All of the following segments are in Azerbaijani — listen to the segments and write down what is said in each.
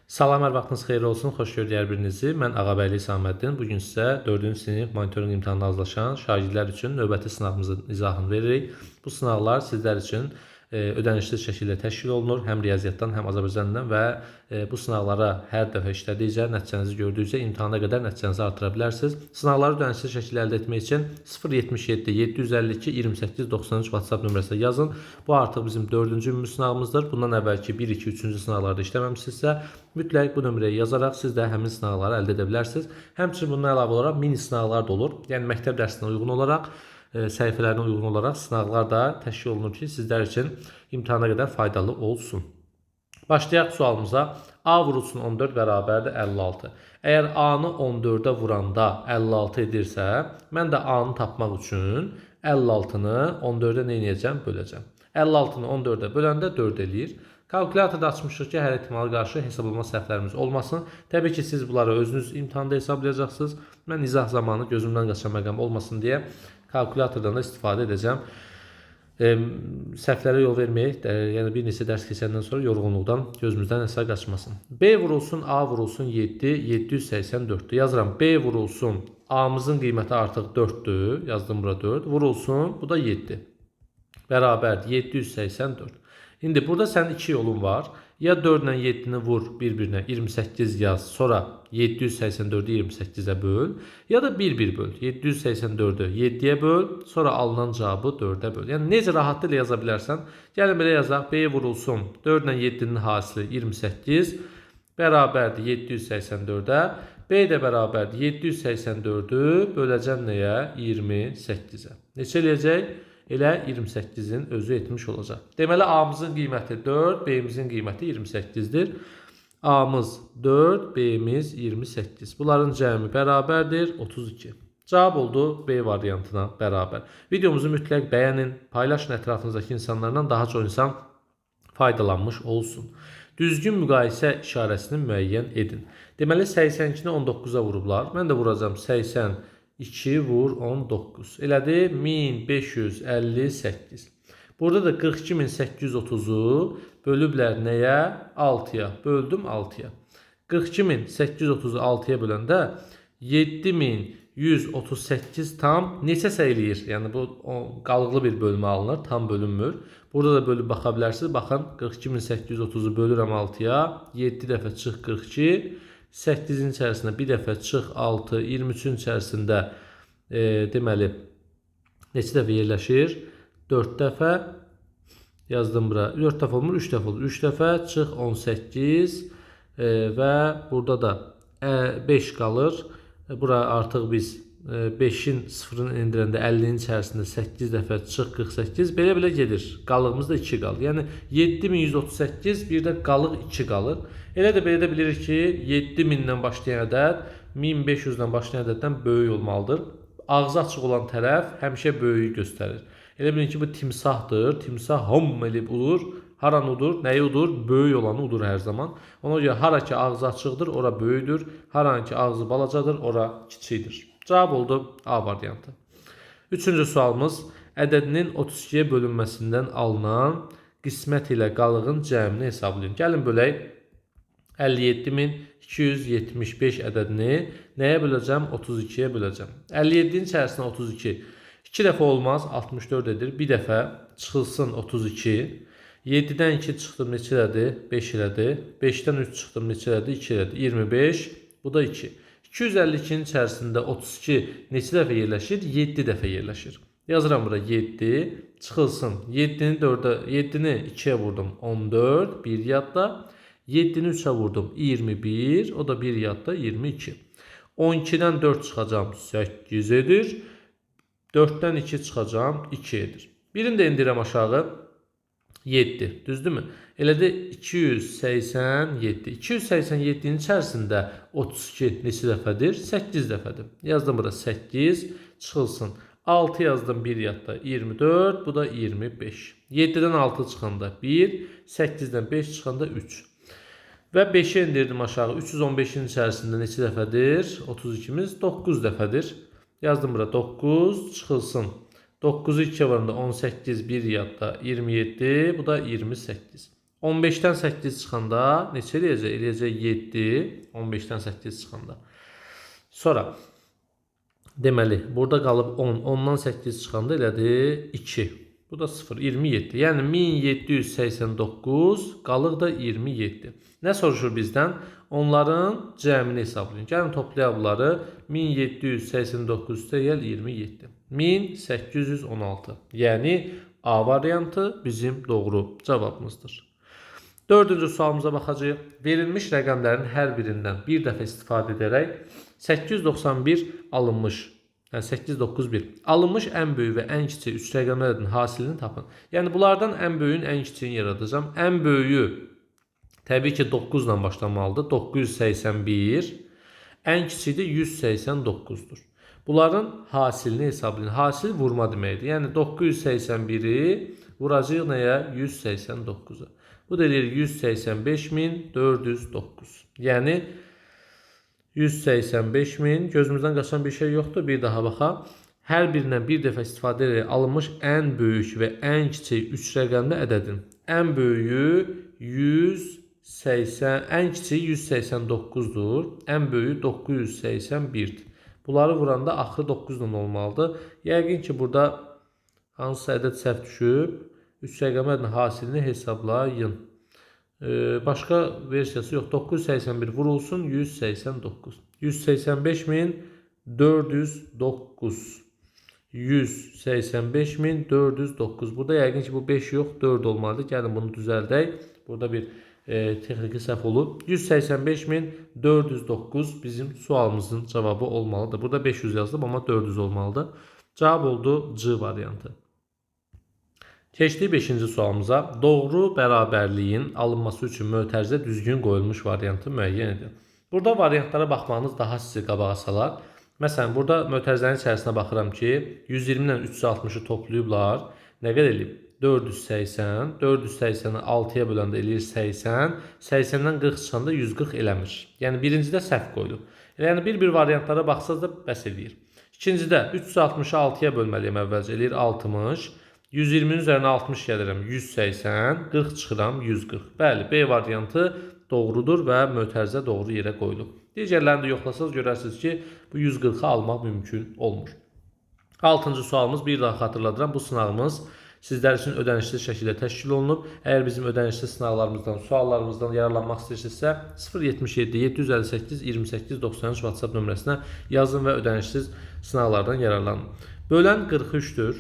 Salam, hər vaxtınız xeyirli olsun. Xoş gördük hər birinizi. Mən Ağabəyli Saməddin. Bugün sizə 4-cü sinif monitorinq imtahanına hazırlaşan şagirdlər üçün növbəti sınavımızın izahını veririk. Bu sınavlar sizlər üçün ödənişli şəkildə təşkil olunur. Həm riyaziyyatdan, həm Azərbaycan dildən və bu sınavlara hər dəfə işlədikcə, nəticənizi gördükcə imtahana qədər nəticənizi artıra bilərsiniz. Sınavları ödənişli şəkildə əldə etmək üçün 077 752 28 93 WhatsApp nömrəsinə yazın. Bu artıq bizim 4-cü ümumi sınavımızdır. Bundan əvvəlki 1, 2, 3-cü sınavlarda işləməmisinizsə, mütləq bu nömrəyə yazaraq siz də həmin sınavları əldə edə bilərsiniz. Həmçinin bundan əlavə olaraq mini sınavlar da olur. Yəni məktəb dərsinə uyğun olaraq, səhifələrinə uyğun olaraq sınavlar da təşkil olunur ki, sizlər üçün imtahana qədər faydalı olsun. Başlayaq sualımıza. A vurulsun 14 bərabərdir 56. Əgər A-nı 14-ə vuranda 56 edirsə, mən də A-nı tapmaq üçün 56-nı 14-ə nə edəcəm? Böləcəm. 56-nı 14-ə böləndə 4 eləyir. Kalkulyatorda açmışıq ki, hər ehtimala qarşı hesablama səhvlərimiz olmasın. Təbii ki, siz bunları özünüz imtahanda hesablayacaqsınız. Mən izah zamanı gözümdən qaçan məqam olmasın deyə kalkulyatordan da istifadə edəcəm. Səhvlərə yol verməyək, yəni bir neçə dərs keçəndən sonra yorğunluqdan gözümüzdən əsər qaçmasın. B vurulsun, A vurulsun 7, 784-dür. Yazıram, B vurulsun, A-mızın qiyməti artıq 4-dür, yazdım bura 4, vurulsun, bu da 7. Bərabərdir, 784. İndi burada sənin 2 yolun var. Ya 4 ilə 7-ni vur bir-birinə 28 yaz, sonra 784-ü 28-ə böl. Ya da 1-1 böl. 784-ü 7-yə böl, sonra alınan cavabı 4-ə böl. Yəni necə rahatlıqla yaza bilərsən? Gəlin belə yazaq. B vurulsun. 4 ilə 7-nin hasili 28 bərabərdir 784-ə. B də bərabərdir 784-ü böləcəm nəyə? 28-ə. Neçə eləyəcək? Elə 28-in özü etmiş olacaq. Deməli, A-mızın qiyməti 4, B-mizin qiyməti 28-dir. A-mız 4, B-miz 28. Bunların cəmi bərabərdir 32. Cavab oldu B variantına bərabər. Videomuzu mütləq bəyənin, paylaşın ətrafınızdakı insanlarla, daha çox insan faydalanmış olsun. Düzgün müqayisə işarəsini müəyyən edin. Deməli, 82-ni 19-a vurublar. Mən də vuracam 2 vur 19. Elədi 1558. Burada da 42830-u bölüblər nəyə? 6-ya. Böldüm 6-ya. 42830-u 6-ya böləndə 7138 tam neçə eləyir? Yəni bu qalıqlı bir bölmə alınır, tam bölünmür. Burada da bölüb baxa bilərsiniz. Baxın, 42830-u bölürəm 6-ya. 7 dəfə çıx 42. 8-in içərisində bir dəfə çıx 6, 23-ün içərisində deməli neçə dəfə yerləşir? 4 dəfə yazdım bura. 4 dəfə olmur, 3 dəfə olur. 3 dəfə çıx 18 və burada da 5 qalır. Bura artıq biz 5-in sıfırını endirəndə 50-nin içərisində 8 dəfə çıx 48. Belə-belə gedir. Qalığımız da 2 qalır. Yəni 7138, bir də qalıq 2 qalır. Elə də belə də bilirik ki, 7000-dən başlayan ədəd 1500-dən başlayan ədəddən böyük olmalıdır. Ağzı açıq olan tərəf həmişə böyüyü göstərir. Elə bilin ki, bu timsahdır. Timsah hom elib udur. Haran udur, nəyi udur? Böyük olanı udur hər zaman. Ona görə hara ki ağzı açıqdır, ora böyüdür. Haran ki ağzı balacadır, ora kiçikdir. Cavab oldu A variantı. Üçüncü sualımız. Ədədinin 32-yə bölünməsindən alınan qismət ilə qalığın cəmini hesablayın. Gəlin bölək. 57275 ədədini nəyə böləcəm? 32-yə böləcəm. 57-nin içərisində 32. 2 dəfə olmaz, 64 edir. Bir dəfə çıxılsın 32. 7-dən 2 çıxdım, neçə elədi? 5 elədi. 5-dən 3 çıxdım, neçə elədi? 2 elədi. 25, bu da 2. 252-nin içərisində 32 neçə dəfə yerləşir? 7 dəfə yerləşir. Yazıram bura 7, çıxılsın. 7-ni 2-yə vurdum, 14, 1 yadda. 7-ni 3-ə vurdum, 21, o da 1 yadda, 22. 12-dən 4 çıxacam, 8 edir. 4-dən 2 çıxacam, 2 edir. Birini də indirəm aşağı, 7, düzdürmü? Elə də 287. 287-nin içərisində 32 neçə dəfədir? 8 dəfədir. Yazdım bura 8, çıxılsın. 6 yazdım, 1 yadda, 24, bu da 25. 7-dən 6 çıxanda 1, 8-dən 5 çıxanda 3. Və 5-i indirdim aşağı. 315-in içərisində neçə dəfədir? 32-miz 9 dəfədir. Yazdım bura 9, çıxılsın. 9'u 2'ye varında 18, 1 yadda 27, bu da 28. 15-dən 8 çıxanda neçə eləyəcək? Eləyəcək 7. 15-dən 8 çıxanda. Sonra deməli, burada qalıb 10. 10-dan 8 çıxanda elədi 2. Bu da 0, 27. Yəni 1789 qalır da 27. Nə soruşur bizdən? Onların cəmini hesablayın. Gəlin toplayaq bunları. 1789 üstəgəl 27. 1816. Yəni A variantı bizim doğru cavabımızdır. Dördüncü sualımıza baxacağıq. Verilmiş rəqəmlərin hər birindən bir dəfə istifadə edərək 891 alınmış. Yəni 891. Alınmış ən böyük və ən kiçik 3 rəqəmlərin hasilini tapın. Yəni bunlardan ən böyüyün ən kiçiyini yaradacağım. Ən böyüyü təbii ki 9 ilə başlamalıdır. 981. Ən kiçiyi də 189-dur. Bunların hasilini hesablayın. Hasil vurma deməkdir. Yəni 981-i vuracağıq nəyə? 189-a. Bu da eləyir 185.409. Yəni 185.000. Gözümüzdən qaçan bir şey yoxdur. Bir daha baxaq. Hər birindən bir dəfə istifadə edərək alınmış ən böyük və ən kiçik 3 rəqəmli ədədin. Ən böyüyü 180, ən kiçiyi 189-dur. Ən böyüyü 981-dir. Bunları vuranda axırı 9 ilə olmalıdır. Yəqin ki, burada hansısa ədəd səhv düşüb. 3 rəqəmlərin hasilini hesablayın. Başqa versiyası yox. 981 vurulsun 189. 185.409. 185.409. Burada yəqin ki, bu 5 yox, 4 olmalıdır. Gəlin bunu düzəldək. Burada bir texniki səhv olub. 185.409 bizim sualımızın cavabı olmalıdır. Burada 500 yazılıb, amma 400 olmalıdır. Cavab oldu C variantı. Keçdik 5-ci sualımıza. Doğru bərabərliyin alınması üçün mötərizə düzgün qoyulmuş variantı müəyyən edin. Burada variantlara baxmanız daha sizi qabağa salar. Məsələn, burada mötərizənin içərisinə baxıram ki, 120-dən 360-ı toplayıblar. Nə qədər eləyib? 480. 480-i 6-ya böləndə eləyir 80. 80-dən 40 çıxanda 140 eləmir. Yəni birincidə səhv qoyulub. Yəni bir variantlara baxsaz da bəs eləyir. İkincidə 360-ı 6-ya bölməliyəm əvvəlcə eləyir 60. 120-nin üzərinə 60 gəlirəm 180. 40 çıxıram 140. Bəli, B variantı doğrudur və mötərizə doğru yerə qoyulub. Digərlərini də yoxlasanız görərsiniz ki, bu 140-ı almaq mümkün olmur. 6-cı sualımız bir daha xatırladıram. Bu sınavımız sizlər üçün ödənişli şəkildə təşkil olunub. Əgər bizim ödənişli sınavlarımızdan, suallarımızdan yararlanmaq istəyirsinizsə 077 758 28 93 WhatsApp nömrəsinə yazın və ödənişsiz sınavlardan yararlanın. Bölən 43-dür.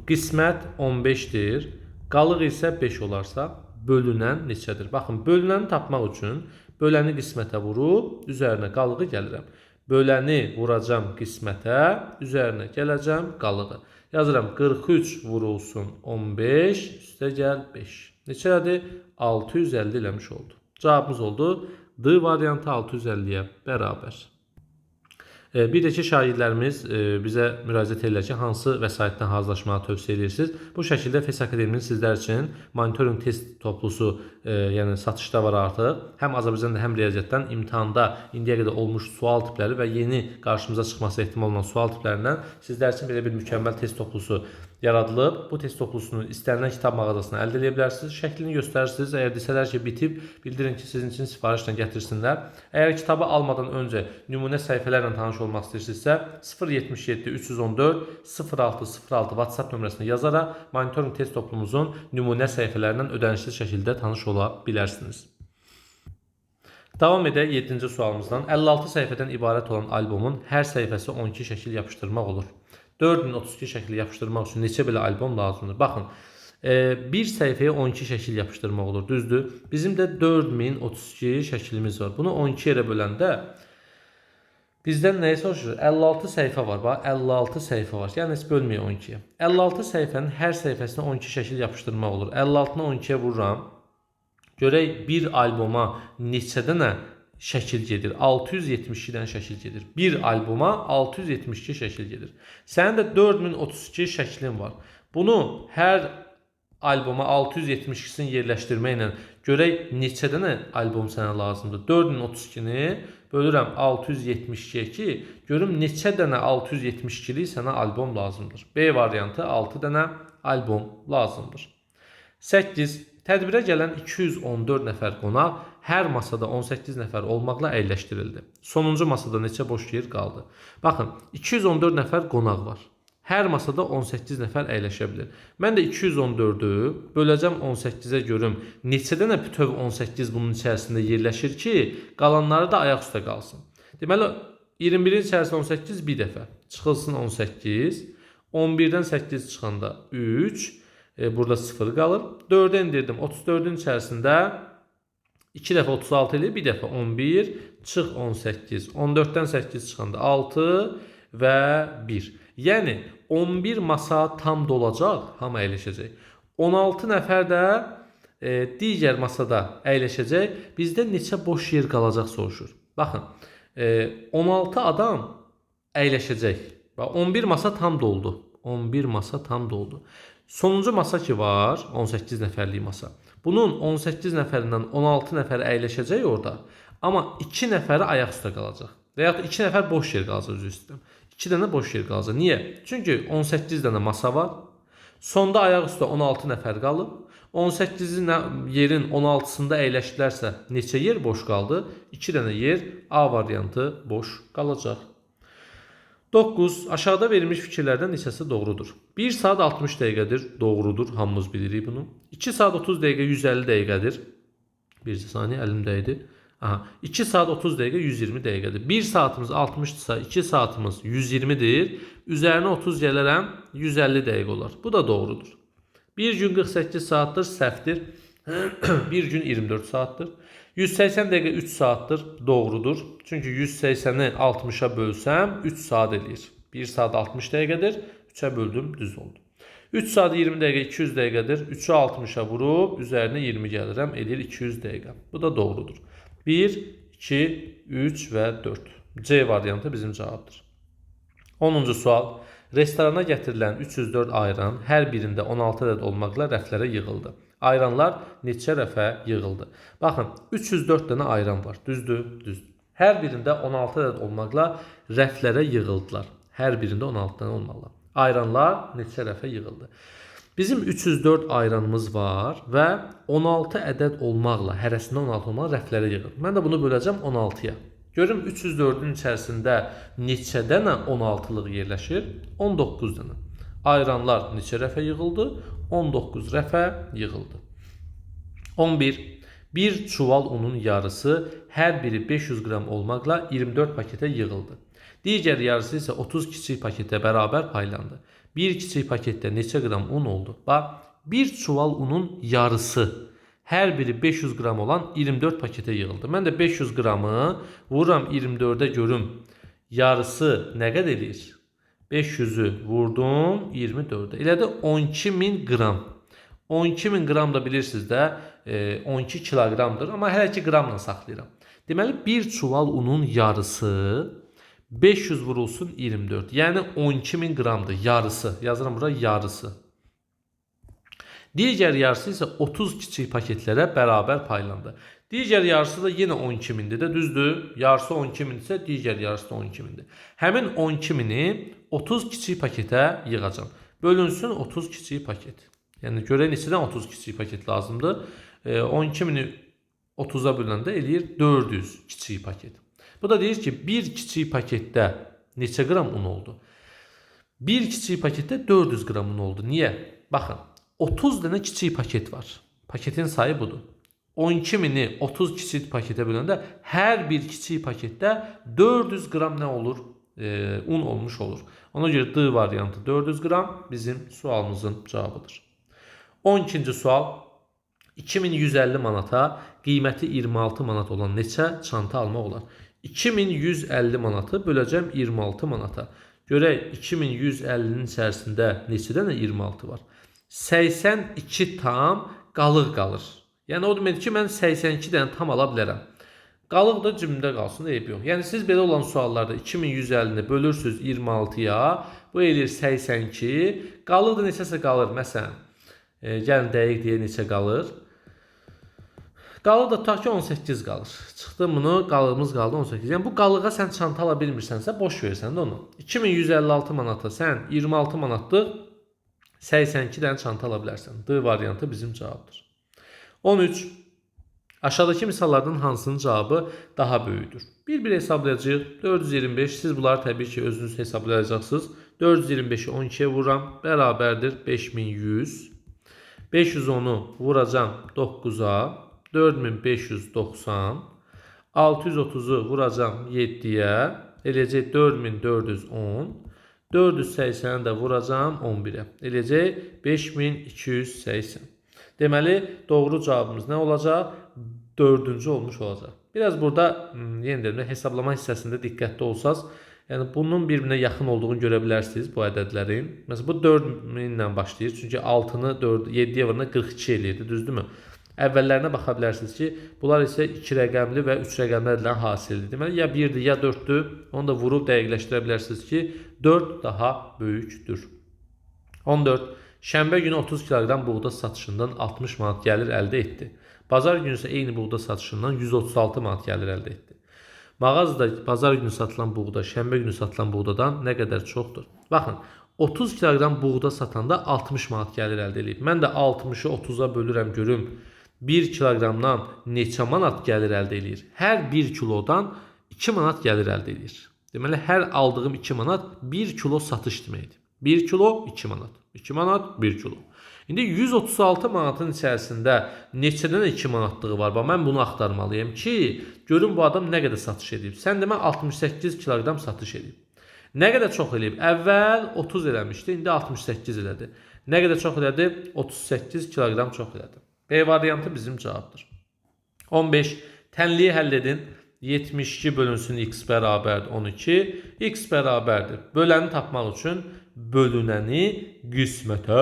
Qismət 15-dir. Qalıq isə 5 olarsa bölünən neçədir? Baxın, bölünəni tapmaq üçün böləni qismətə vurub üzərinə qalığı gəlirəm. Böləni vuracam qismətə, üzərinə gələcəm qalığı. Yazıram 43 vurulsun 15, üstə gəl 5. Neçədir? 650 eləmiş oldu. Cavabımız oldu D variantı 650-yə bərabər. Bir də ki, şagirdlərimiz bizə müraciət edirlər ki, hansı vəsaitdən hazırlaşmağı tövsiyə edirsiniz. Bu şəkildə FES Akademinin sizlər üçün monitoring test toplusu yəni satışda var artıq. Həm Azərbaycanda, həm riyaziyyatdan imtahanda indiyə qədər olmuş sual tipləri və yeni qarşımıza çıxması ehtimal olunan sual tiplərindən sizlər üçün belə bir mükəmməl test toplusu yaradılıb. Bu test toplusunu istənilən kitab mağazasına əldə edə bilərsiniz. Şəklini göstərirsiniz. Əgər desələr ki, bitib, bildirin ki, sizin üçün sifarişlə gətirsinlər. Əgər kitabı almadan öncə nümunə səhifələrlə tanış olmaq istəyirsinizsə 077 314 0606 WhatsApp nömrəsinə yazaraq monitoring test toplumumuzun nümunə səhifələrindən ödənişli şəkildə tanış ola bilərsiniz. Davam edək 7-ci sualımızdan. 56 səhifədən ibarət olan albomun hər səhifəsi 12 şəkil yapışdırmaq olur. 4032 şəkli yapışdırmaq üçün neçə belə albom lazımdır? Baxın, bir səhifəyə 12 şəkil yapışdırmaq olur, düzdür? Bizim də 4032 şəklimiz var. Bunu 12 yerə böləndə bizdən nəyə soruşur? 56 səhifə var, bax, 56 səhifə var. Yəni, heç bölməyək 12-yə. 56 səhifənin hər səhifəsinə 12 şəkil yapışdırmaq olur. 56-nı 12-yə vururam. Görək, bir alboma neçə dənə şəkil gedir? 672 dənə şəkil gedir. Bir alboma 672 şəkil gedir. Sənin də 4032 şəklin var. Bunu hər alboma 672-sini yerləşdirməklə görək neçə dənə albom sənə lazımdır? 4032-ni bölürəm 672-yə ki, görüm neçə dənə 672-lik sənə albom lazımdır. B variantı 6 dənə albom lazımdır. 8. Tədbirə gələn 214 nəfər qonaq hər masada 18 nəfər olmaqla əyləşdirildi. Sonuncu masada neçə boş yer qaldı? Baxın, 214 nəfər qonaq var. Hər masada 18 nəfər əyləşə bilir. Mən də 214-ü böləcəm 18-ə görüm. Neçə dənə bütöv 18 bunun içərisində yerləşir ki, qalanları da ayaq üstə qalsın. Deməli, 21-in içərisində 18 bir dəfə. Çıxılsın 18. 11-dən 8 çıxanda 3. Burada 0 qalır. 4-ə indirdim. 34-ün içərisində 2 dəfə 36 ilə bir dəfə 11. Çıx 18. 14-dən 8 çıxanda 6 və 1. Yəni 11 masa tam dolacaq, hamı əyləşəcək. 16 nəfər də digər masada əyləşəcək. Bizdə neçə boş yer qalacaq soruşur. Baxın, 16 adam əyləşəcək. 11 masa tam doldu. 11 masa tam doldu. Sonuncu masa ki var, 18 nəfərlik masa. Bunun 18 nəfərindən 16 nəfər əyləşəcək orada. Amma 2 nəfəri ayaq üstə qalacaq. Və yaxud 2 nəfər boş yer qalacaq, üzr istəyirəm. 2 dənə boş yer qalacaq. Niyə? Çünki 18 dənə masa var. Sonda ayaq üstə 16 nəfər qalıb. 18-in yerin 16-sında əyləşdilərsə neçə yer boş qaldı? 2 dənə yer A variantı boş qalacaq. 9. Aşağıda verilmiş fikirlərdən neçəsi doğrudur? 1 saat 60 dəqiqədir. Doğrudur. Hamımız bilirik bunu. 2 saat 30 dəqiqə 150 dəqiqədir. Bir saniyə əlimdəydi. 2 saat 30 dəqiqə 120 dəqiqədir. 1 saatımız 60-dırsa 2 saatımız 120-dir. Üzərinə 30 gələrəm 150 dəqiqə olar. Bu da doğrudur. Bir gün 48 saatdır. Səhvdir. Bir gün 24 saatdır. 180 dəqiqə 3 saatdır. Doğrudur. Çünki 180-i 60-a bölsəm 3 saat eləyir. 1 saat 60 dəqiqədir. 3-ə böldüm, düz oldu. 3 saat 20 dəqiqə 200 dəqiqədir. 3-ü 60-a vurub üzərinə 20 gəlirəm. Eləyir 200 dəqiqə. Bu da doğrudur. 1, 2, 3 və 4. C variantı bizim cavabdır. 10-cu sual. Restorana gətirilən 304 ayran hər birində 16 ədəd olmaqla rəflərə yığıldı. Ayranlar neçə rəfə yığıldı? Baxın, 304 dənə ayran var. Düzdür? Düzdür. Hər birində 16 ədəd olmaqla rəflərə yığıldılar. Hər birində 16 dənə olmaqla. Ayranlar neçə rəfə yığıldı? Bizim 304 ayranımız var və 16 ədəd olmaqla, hərəsində 16 olmaqla rəflərə yığıldı. Mən də bunu böləcəm 16-ya. Görüm 304-ün içərisində neçə dənə 16-lıq yerləşir? 19 dənə. Ayranlar neçə rəfə yığıldı? 19 rəfə yığıldı. 11. Bir çuval unun yarısı hər biri 500 qram olmaqla 24 paketə yığıldı. Digər yarısı isə 30 kiçik paketə bərabər paylandı. Bir kiçik paketdə neçə qram un oldu? Bax, bir çuval unun yarısı hər biri 500 qram olan 24 paketə yığıldı. Mən də 500 qramı vururam 24-ə görüm. Yarısı nə qədər eləyir? 500'ü vurdum 24'e. Elə də 12.000 qram. 12.000 qram da bilirsiniz də 12 kiloqramdır. Amma hələ ki qramla saxlayıram. Deməli bir çuval unun yarısı 500 vurulsun 24. Yəni 12.000 qramdır. Yarısı. Yazıram bura yarısı. Digər yarısı isə 30 kiçik paketlərə bərabər paylandı. Digər yarısı da yenə 12.000'dir də, düzdür? Yarısı 12.000 isə digər yarısı da 12.000'dir. Həmin 12.000'i 30 kiçik paketə yığacam. Bölünsün 30 kiçik paket. Yəni görə neçədən 30 kiçik paket lazımdır? 12.000'i 30'a böləndə eləyir 400 kiçik paket. Bu da deyir ki, bir kiçik paketdə neçə qram un oldu? Bir kiçik paketdə 400 qram un oldu. Niyə? Baxın, 30 dənə kiçik paket var. Paketin sayı budur. 12.000'i 30 kiçik paketə böləndə hər bir kiçik paketdə 400 qram nə olur? Un olmuş olur. Ona görə D variantı 400 qram bizim sualımızın cavabıdır. 12-ci sual. 2150 manata qiyməti 26 manat olan neçə çanta almaq olar? 2150 manatı böləcəm 26 manata. Görək 2150'nin içərisində neçə dənə 26 var? 82 tam qalıq qalır. Yəni o demək ki, mən 82 dənə tam ala bilərəm. Qalıq da cibimdə qalsın, eyb yox. Yəni siz belə olan suallarda 2150'ni bölürsünüz 26'ya, bu eləyir 82. Qalıq da neçəsə qalır. Məsələn, gəlin dəqiq deyə neçə qalır. Qalıq da tutaq ki 18 qalır. Çıxdım bunu, qalığımız qaldı 18. Yəni bu qalığa sən çanta ala bilmirsənsə boş verirsən də onu. 2156 manata sən 26 manatlıq 82 dənə çanta ala bilərsən. D variantı bizim cavabdır. 13. Aşağıdaki misallardan hansının cevabı daha böyüdür? Bir hesablayacağıq. 425. Siz bunları təbii ki özünüz hesablayacaqsınız. 425'i 12'ye vururam. Bərabərdir 5100. 510'u vuracağım 9'a. 4590. 630'u vuracağım 7'ye. Eləcək 4410. 480'i de vuracağım 11'e. Eləcək 5280. Deməli, doğru cavabımız nə olacaq? 4-cü olmuş olacaq. Biraz burada yeniden hesablama hissəsində diqqətli olsaz, yəni bunun bir-birinə yaxın olduğunu görə bilərsiniz bu ədədlərin. Məsələn, bu 4000 ilə başlayır. Çünki 6-nı 7-yə vuranda 42 eləyirdi, düzdürmü? Əvvəllərinə baxa bilərsiniz ki, bunlar isə 2 rəqəmli və 3 rəqəmli ədədlərin hasilidir. Deməli, ya 1-dir, ya 4-dür. Onu da vurub dəqiqləşdirə bilərsiniz ki, 4 daha böyükdür. 14. Şənbə günü 30 kiloqram buğda satışından 60 manat gəlir əldə etdi. Bazar günü isə eyni buğda satışından 136 manat gəlir əldə etdi. Mağazada bazar günü satılan buğda şənbə günü satılan buğdadan nə qədər çoxdur? Baxın, 30 kiloqram buğda satanda 60 manat gəlir əldə edib. Mən də 60'ı 30'a bölürəm görüm. 1 kiloqramdan neçə manat gəlir əldə edir? Hər 1 kilodan 2 manat gəlir əldə edir. Deməli, hər aldığım 2 manat 1 kilo satış deməkdir. 1 kilo 2 manat. 2 manat 1 kilo. İndi 136 manatın içərisində neçədən 2 manatlığı var? Mən bunu axtarmalıyım ki, görün bu adam nə qədər satış edib. Sən demə 68 kiloqram satış edib. Nə qədər çox eləyib? Əvvəl 30 eləmişdi, indi 68 elədi. Nə qədər çox elədi? 38 kiloqram çox elədi. B variantı bizim cavabdır. 15. Tənliyi həll edin. 72 bölünsün x bərabərdir 12. X bərabərdir. Böləni tapmaq üçün bölünəni qismətə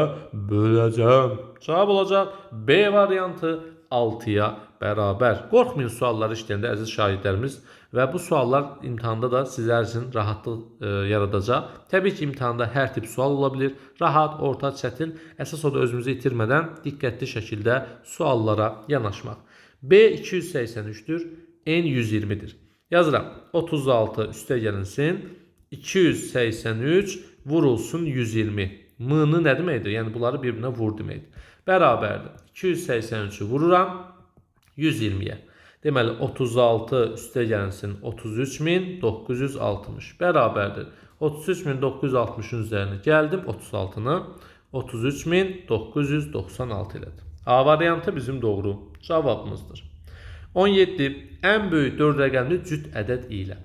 böləcəm. Cavab olacaq B variantı 6'ya bərabər. Qorxmayın sualları işləyəndə əziz şagirdlərimiz və bu suallar imtahanda da sizlər üçün rahatlıq yaradacaq. Təbii ki, imtahanda hər tip sual ola bilər. Rahat, orta, çətin. Əsas o da özümüzü itirmədən diqqətli şəkildə suallara yanaşmaq. B 283'dür. N 120'dir. Yazıram. 36 üstə gəlinsin. 283 vurulsun 120. M-nı nə deməkdir? Yəni bunları bir-birinə vur deməkdir. Bərabərdir. 283'ü vururam 120'yə. Deməli 36 üstə gəlinsin 33960. Bərabərdir. 33960'ın üzərinə gəldim 36'nı. 33996 elədim. A variantı bizim doğru cavabımızdır. 17. Ən böyük 4 rəqəmli cüt ədəd ilə.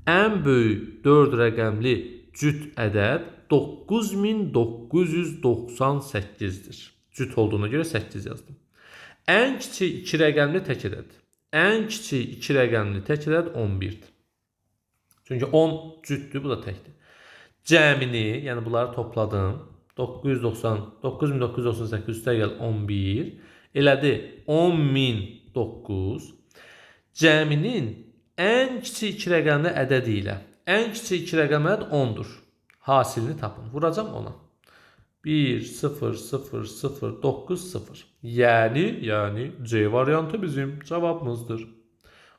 Ən böyük 4 rəqəmli cüt ədəd 9998'dir. Cüt olduğuna görə 8 yazdım. Ən kiçik 2 rəqəmli tək ədəd. Ən kiçik 2 rəqəmli tək ədəd 11'dir. Çünki 10 cütdür, bu da təkdir. Cəmini, yəni bunları topladım. 9998 üstə gəl 11. Elədi 10009. Cəminin ən kiçik 2 rəqəmli ədədi ilə ən kiçik 2 rəqəmli ədəd 10'dur. Hasilini tapın. Vuracam ona. 1 0 0 0 9 0. Yəni C variantı bizim cavabımızdır.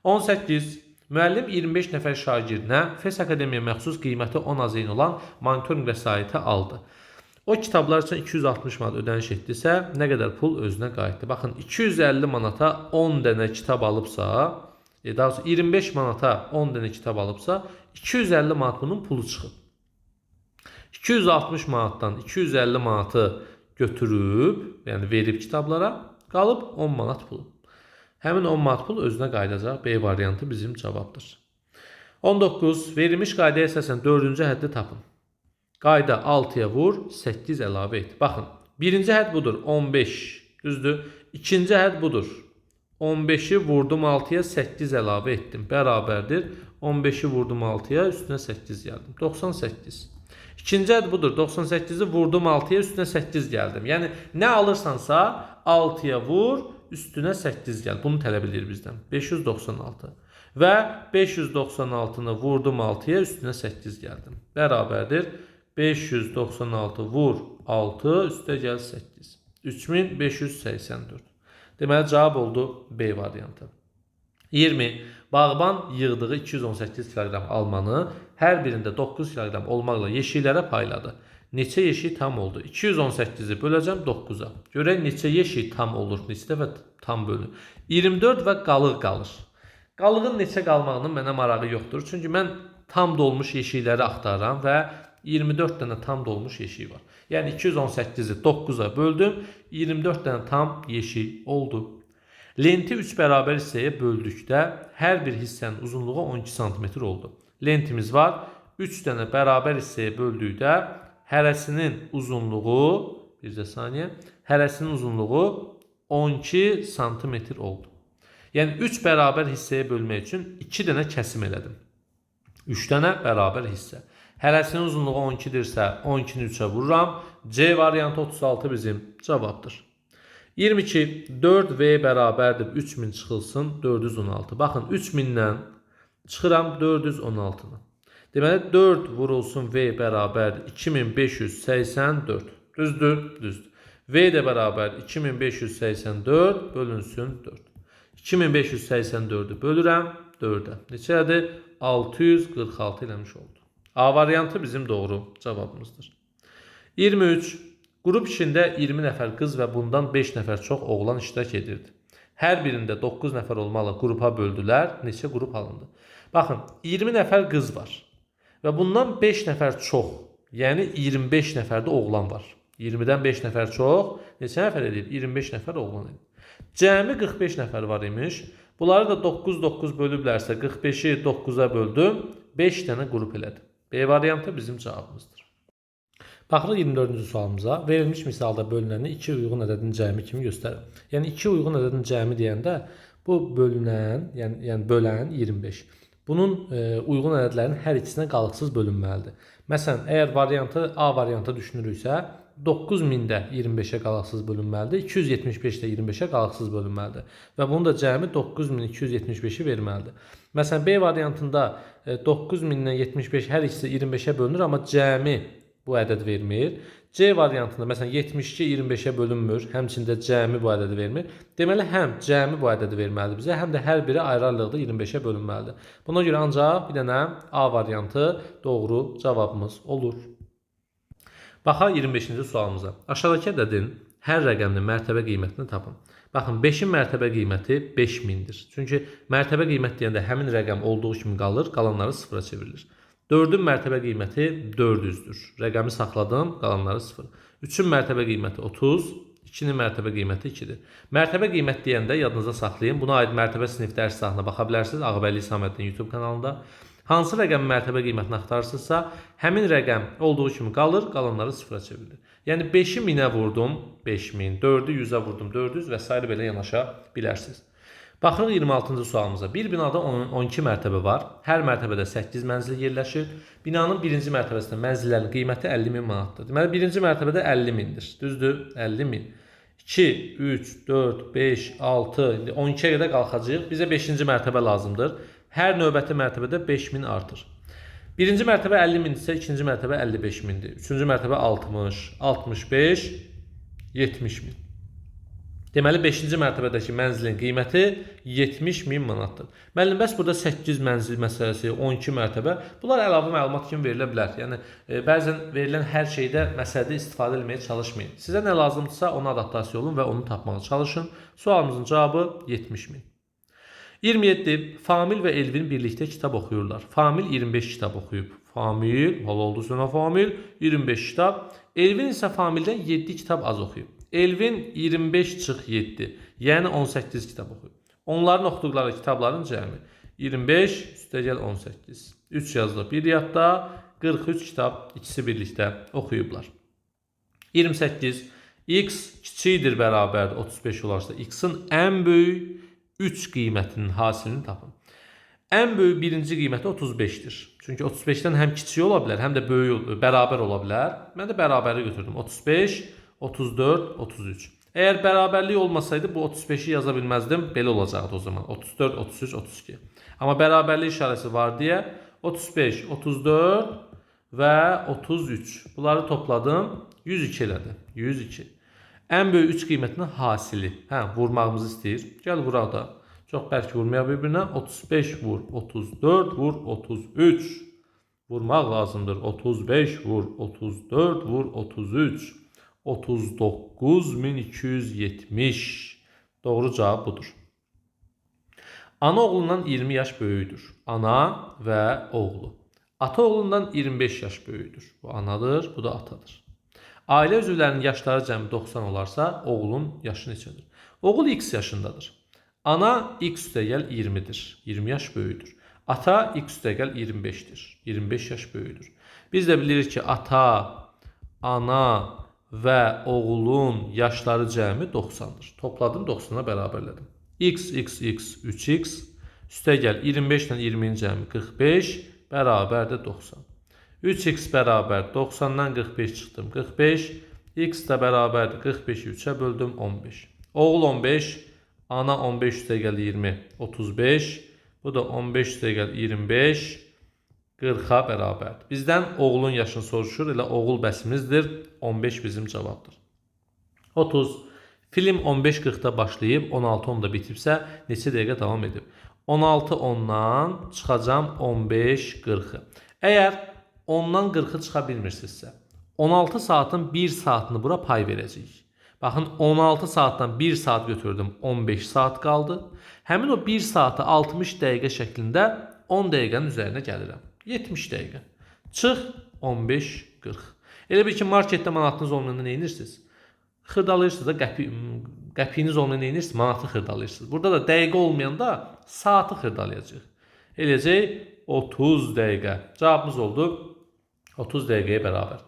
18. Müəllim 25 nəfər şagirdinə FES Akademiya məxsus qiyməti 10 azın olan monitorinq vəsaiti aldı. O kitablar üçün 260 manat ödəniş etdisə, nə qədər pul özünə qayıtdı? Baxın, 250 manata 10 dənə kitab alıbsa, daha sonra 25 manata 10 dənə kitab alıbsa, 250 manat bunun pulu çıxıb. 260 manatdan 250 manatı götürüb, yəni verib kitablara, qalıb 10 manat pulu. Həmin 10 manat pul özünə qayıdacaq. B variantı bizim cavabdır. 19. Verilmiş qaydaya əsasən 4-cü həddi tapın. Qayda 6'ya vur, 8 əlavə et. Baxın, birinci hədd budur, 15, düzdür. İkinci hədd budur. 15'i vurdum 6'ya, 8 əlavə etdim. Bərabərdir. 15'i vurdum 6'ya, üstünə 8 gəldim. 98. İkinci hədd budur. 98'i vurdum 6'ya, üstünə 8 gəldim. Yəni, nə alırsansa 6'ya vur, üstünə 8 gəl. Bunu tələb edir bizdən. 596. Və 596'nı vurdum 6'ya, üstünə 8 gəldim. Bərabərdir. 596 vur 6 üstə gəl 8. 3584. Deməli cavab oldu B variantı. 20. Bağban yığdığı 218 kiloqram almanı hər birində 9 kiloqram olmaqla yeşiklərə payladı. neçə yeşik tam oldu? 218-i böləcəm 9-a. Görək neçə yeşik tam olur, neçə dəfə tam bölünür. 24 və qalıq qalır. Qalığın neçə qalmağının mənə marağı yoxdur. Çünki mən tam dolmuş yeşikləri axtarıram və 24 dənə tam dolmuş yeşik var. Yəni 218-i 9-a böldüm, 24 dənə tam yeşik oldu. Lenti 3 bərabər hissəyə böldükdə hər bir hissənin uzunluğu 12 cm oldu. Lentimiz var. 3 dənə bərabər hissəyə böldükdə hərəsinin uzunluğu, bircə saniyə, hərəsinin uzunluğu 12 cm oldu. Yəni 3 bərabər hissəyə bölmək üçün 2 dənə kəsim elədim. 3 dənə bərabər hissə. Hərəsinin uzunluğu 12-dirsə 12-ni 3-ə vururam. C variantı 36 bizim cavabdır. 22. 4V bərabərdir 3000 çıxılsın 416. Baxın 3000-dən çıxıram 416-dan. Deməli 4 vurulsun V bərabərdir 2584. Düzdür? Düzdür. V də bərabər 2584 bölünsün 4. 2584-ü bölürəm 4-ə. Neçədir? 646 eləmiş oldu. A variantı bizim doğru cavabımızdır. 23. Qrup işində 20 nəfər qız və bundan 5 nəfər çox oğlan iştirak edirdi. Hər birində 9 nəfər olmalı qrupa böldülər. Neçə qrup alındı? Baxın, 20 nəfər qız var və bundan 5 nəfər çox, yəni 25 nəfər də oğlan var. 20-dən 5 nəfər çox, neçə nəfər edir? 25 nəfər oğlan edir. Cəmi 45 nəfər var imiş. Bunları da 9-9 bölüblərsə 45-i 9-a böldüm, 5 dənə qrup elədim. B variantı bizim cavabımızdır. Baxırıq 24-cü sualımıza. Verilmiş misalda bölünəni 2 uyğun ədədin cəmi kimi göstərir. Yəni 2 uyğun ədədin cəmi deyəndə bu bölünən, yəni bölən 25. Bunun uyğun ədədlərin hər ikisinə qalıqsız bölünməlidir. Məsələn, əgər variantı A variantı düşünürüksə, 9000-də 25-ə qalıqsız bölünməlidir, 275-də 25-ə qalıqsız bölünməlidir və bunun da cəmi 9275-i verməlidir. Məsələn, B variantında 9000-dən 75 hər ikisi 25-ə bölünür, amma cəmi bu ədəd vermir. C variantında məsələn 72 25-ə bölünmür, həmçində cəmi bu ədədi vermir. Deməli, həm cəmi bu ədədi verməlidir bizə, həm də hər biri ayrı-ayrılıqda 25-ə bölünməlidir. Buna görə ancaq bir dənə A variantı doğru cavabımız olur. Baxaq 25-ci sualımıza. Aşağıdakı ədədin hər rəqəminin mərtəbə qiymətini tapın. Baxın, 5-in mərtəbə qiyməti 5000-dir. Çünki mərtəbə qiymət deyəndə həmin rəqəm olduğu kimi qalır, qalanları sıfıra çevrilir. 4-ün mərtəbə qiyməti 400-dür. Rəqəmi saxladım, qalanları 0. 3-ün mərtəbə qiyməti 30, 2-nin mərtəbə qiyməti 2-dir. Mərtəbə qiymət deyəndə yadınıza saxlayın. Buna aid mərtəbə sinif dərs sahına baxa bilərsiniz Ağabəyli İsaməddin YouTube kanalında. Hansı rəqəmin mərtəbə qiymətini axtarırsınızsa, həmin rəqəm olduğu kimi qalır, qalanları 0-a çevrilir. Yəni 5-i 1000-ə vurdum, 5000, 4-ü 100-ə vurdum, 400 və s. belə yanaşa bilərsiniz. Baxırıq 26-cı sualımıza. Bir binada 12 mərtəbə var. Hər mərtəbədə 8 mənzil yerləşir. Binanın birinci mərtəbəsində mənzillərin qiyməti 50.000 manatdır. Deməli, birinci mərtəbədə 50.000-dir. Düzdür? 50.000. 2, 3, 4, 5, 6, 12-yə qədər qalxacaq. Bizə 5-ci mərtəbə lazımdır. Hər növbəti mərtəbədə 5000 artır. Birinci mərtəbə 50.000 isə ikinci mərtəbə 55.000-dir. Üçüncü mərtəbə 60, 65, 70.000. Deməli, 5-ci mərtəbədəki mənzilin qiyməti 70.000 manatdır. Müəllim, bəs burada 8 mənzil məsələsi, 12 mərtəbə, bunlar əlavə məlumat kimi verilə bilər. Yəni, bəzən verilən hər şeydə məsələdə istifadə etməyə çalışmayın. Sizə nə lazımdırsa ona adaptasiya olun və onu tapmağa çalışın. Sualımızın cavabı 70.000. 27. Famil və Elvin birlikdə kitab oxuyurlar. Famil 25 kitab oxuyub. Famil, hal oldu sənə Famil, 25 kitab. Elvin isə Famildən 7 kitab az oxuyub. Elvin 25-7, yəni 18 kitab oxuyub. Onların oxuduqları kitabların cəmi 25 üstəgəl 18. 3 yazılıb bir yadda, 43 kitab ikisi birlikdə oxuyublar. 28. X kiçikdir bərabərdir 35 olarsa, X-in ən böyük 3 qiymətinin hasilini tapın. Ən böyük birinci qiyməti 35-dir. Çünki 35-dən həm kiçik ola bilər, həm də böyük, bərabər ola bilər. Mən də bərabəri götürdüm. 35, 34, 33. Əgər bərabərlik olmasaydı bu 35-i yaza bilməzdim. Belə olacaqdı o zaman. 34, 33, 32. Amma bərabərlik işarəsi var deyə 35, 34 və 33. Bunları topladım. 102 elədi. 102. Ən böyük 3 qiymətinin hasili. Vurmağımızı istəyir. Gəl vuraq da. Çox bərk vurmaya bir-birinə. 35 vur, 34 vur, 33. vurmaq lazımdır. 35 vur, 34 vur, 33. 39.270. Doğru cavab budur. Ana oğlundan 20 yaş böyüdür. Ana və oğlu. Ata oğlundan 25 yaş böyüdür. Bu anadır, bu da atadır. Ailə üzvlərinin yaşları cəmi 90 olarsa, oğlun yaşı neçədir? Oğul x yaşındadır. Ana x üstəgəl 20'dir. 20 yaş böyüdür. Ata x üstəgəl 25'dir. 25 yaş böyüdür. Biz də bilirik ki, ata, ana və oğulun yaşları cəmi 90'dır. Topladım, 90'a bərabərlədim. X 3x üstəgəl 25 ilə 20'nin cəmi 45 bərabərdir 90. 3x bərabər 90'dan 45 çıxdım 45. X də bərabərdir 45'i 3'ə böldüm 15. Oğul 15, ana 15 üstəgəl 20 35. Bu da 15 üstəgəl 25 40'a bərabərdir. Bizdən oğulun yaşını soruşur. Elə oğul bəsimizdir. 15 bizim cavabdır. 30. Film 15:40'da başlayıb 16:10'da bitibsə, neçə dəqiqə davam edib? 16:10'dan çıxacam 15:40'ı. Əgər 10'dan 40'ı çıxa bilmirsinizsə, 16 saatın 1 saatını bura pay verəcəyik. Baxın, 16 saatdan 1 saat götürdüm, 15 saat qaldı. Həmin o 1 saatı 60 dəqiqə şəklində 10 dəqiqənin üzərinə gəlirəm. 70 dəqiqə. Çıx 15:40. Elə bir ki, marketdə manatınız olmayanda nə edirsiniz? Xırdalayırsınız da, qəpiyiniz olmayanda nə edirsiniz? Manatı xırdalayırsınız. Burada da dəqiqə olmayanda saatı xırdalayacaq. Eləcək 30 dəqiqə. Cavabımız oldu 30 dəqiqəyə bərabər.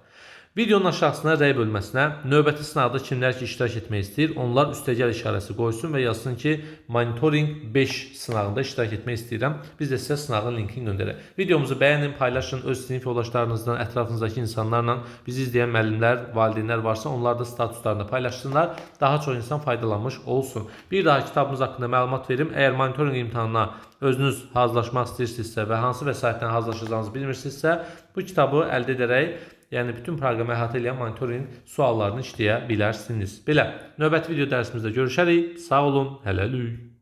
Videonun aşağısına rəy bölməsinə növbəti sınavda kimlər ki iştirak etmək istəyir, onlar üstəgəl işarəsi qoysun və yazsın ki, monitoring 5 sınavında iştirak etmək istəyirəm. Biz də sizə sınavın linkini göndərək. Videomuzu bəyənin, paylaşın, öz sinif yoldaşlarınızla, ətrafınızdakı insanlarla, bizi izləyən müəllimlər, valideynlər varsa, onlar da statuslarında paylaşsınlar. Daha çox insan faydalanmış olsun. Bir daha kitabımız haqqında məlumat verim. Əgər monitoring imtahanına özünüz hazırlaşmaq istəyirsinizsə və hansı vəsaitlə hazırlaşacağınızı bilmirsinizsə, bu kitabı əldə edərək, yəni bütün proqramı əhatə edən monitoring suallarını işləyə bilərsiniz. Belə, növbəti video dərsimizdə görüşərik. Sağ olun, hələlik.